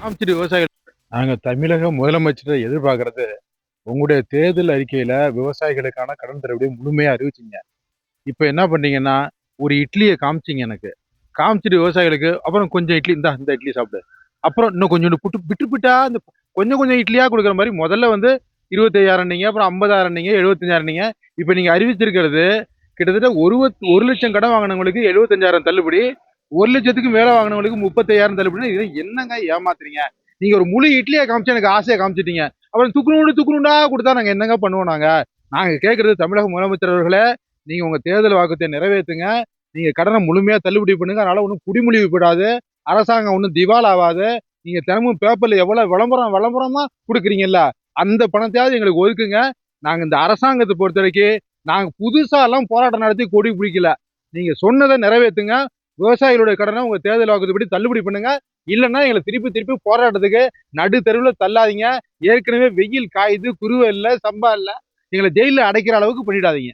காமிச்சிட்டு விவசாயிகள் நாங்க தமிழக முதலமைச்சரை எதிர்பார்க்கறது, உங்களுடைய தேர்தல் அறிக்கையில விவசாயிகளுக்கான கடன் தள்ளுபடிய முழுமையா அறிவிச்சீங்க. இப்ப என்ன பண்ணீங்கன்னா, ஒரு இட்லிய காமிச்சீங்க எனக்கு. காமிச்சுட்டு விவசாயிகளுக்கு, அப்புறம் கொஞ்சம் இட்லி இந்தா இந்த இட்லி சாப்பிடு. அப்புறம் இன்னும் கொஞ்சோண்டு புட்டு பிட்டு பிட்டா இந்த கொஞ்சம் கொஞ்சம் இட்லியா குடுக்குற மாரி முதல்ல வந்து 25,000 அப்புறம் 50,000 75,000 இப்ப நீங்க அறிவிச்சிருக்கிறது கிட்டத்தட்ட 1,00,000 கடன் வாங்குனவங்களுக்கு 75,000 தள்ளுபடி. 1,00,000க்கு மேல வாங்குனவங்களுக்கு 35,000 தள்ளுபடி. இது என்னங்க ஏமாத்துறீங்க? நீங்க ஒரு முழு இட்லிய காமிச்சு எனக்கு ஆசைய காமிச்சுட்டீங்க. அப்புறம் துக்குநூண்டு துக்குநூண்டா குடுத்தா நாங்க என்னங்க பண்ணுவோம் நாங்க? நாங்க கேட்கறது தமிழக முதலமைச்சர் அவர்களே, நீங்க உங்க தேர்தல் வாக்குறுதிய நிறைவேத்துங்க. நீங்க கடன முழுமையா தள்ளுபடி பண்ணுங்க. அதனால ஒண்ணும் குடிமொழிவு விடாது. அரசாங்கம் ஒண்ணும் திவால் ஆவாது. நீங்க தினமும் பேப்பர்ல எவ்வளவு விளம்பரம் விளம்பரமா குடுக்குறீங்கல்ல, அந்த பணத்தையாவது எங்களுக்கு ஒதுக்குங்க. நாங்க இந்த அரசாங்கத்த பொறுத்தவரைக்கும், நாங்க புதுசாலாம் போராட்டம் நடத்தி கொடி பிடிக்கல. நீங்க சொன்னத நிறைவேத்துங்க. விவசாயிகளுடைய கடன உங்க தேர்தல் வாக்குறுதிப்படி தள்ளுபடி பண்ணுங்க. இல்லன்னா எங்கள திருப்பி திருப்பி போராட்டத்துக்கு நடு தெருவுல தள்ளாதீங்க. ஏற்கனவே வெயில் காயுது, குருவை இல்ல, சம்பா இல்ல. எங்கள ஜெயில்ல அடைக்கிற அளவுக்கு பண்ணிடாதீங்க.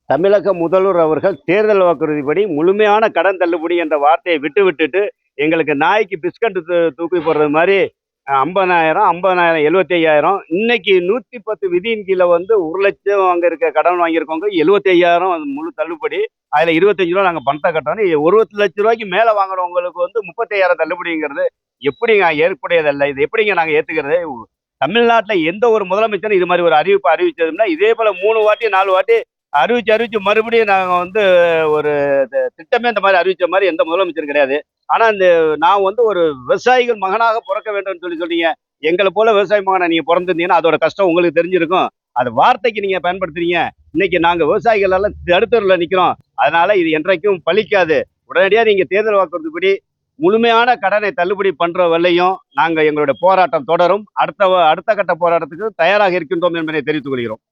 தமிழக முதல்வர் அவர்கள் தேர்தல் வாக்குறுதிப்படி முழுமையான கடன் தள்ளுபடி என்ற வார்த்தையை விட்டுட்டு எங்களுக்கு நாய்க்கு பிஸ்கட் தூக்கி போடுறது மாதிரி 50,000 50,000 75,000 இன்னைக்கு 110 விதியின் கீழே வந்து 1,00,000 அங்க இருக்க கடன் வாங்கியிருக்கவங்க 75,000 அது முழு தள்ளுபடி. அதுல 25 ரூபா நாங்க பணத்தை கட்டணும். 1,00,000 ரூபாய்க்கு மேல வாங்குறவங்களுக்கு வந்து 35,000 தள்ளுபடிங்கிறது எப்படிங்க ஏற்புடையதல்ல? இது எப்படிங்க நாங்க ஏத்துக்கிறது? தமிழ்நாட்டுல எந்த ஒரு முதலமைச்சரும் இது மாதிரி ஒரு அறிவிப்பு அறிவிச்சதுன்னா இதே போல 3 வாட்டி 4 வாட்டி அறிவிச்சு மறுபடியும் நாங்க வந்து ஒரு திட்டமே இந்த மாதிரி அறிவிச்ச மாதிரி எந்த முதலமைச்சரும் கிடையாது. ஆனா நான் வந்து ஒரு விவசாயிகள் மகனாக பிறக்க வேண்டும்னு சொன்னீங்க. எங்களை போல விவசாய மகனா நீங்க பிறந்திருந்தீங்கன்னா அதோட கஷ்டம் உங்களுக்கு தெரிஞ்சிருக்கும். அது வார்த்தைக்கு நீங்க பயன்படுத்துறீங்க. இன்னைக்கு நாங்க விவசாயிகள் எல்லாம் நடுத்தெருவுல நிக்கிறோம். அதனால இது என்றைக்கும் பலிக்காது. உடனடியா நீங்க தேர்தல் வாக்குறுதிப்படி முழுமையான கடனை தள்ளுபடி பண்ற வரையும் நாங்க எங்களுடைய போராட்டம் தொடரும். அடுத்த கட்ட போராட்டத்துக்கு தயாராக இருக்கின்றோம் என்பதை தெரிவித்துக் கொள்கிறோம்.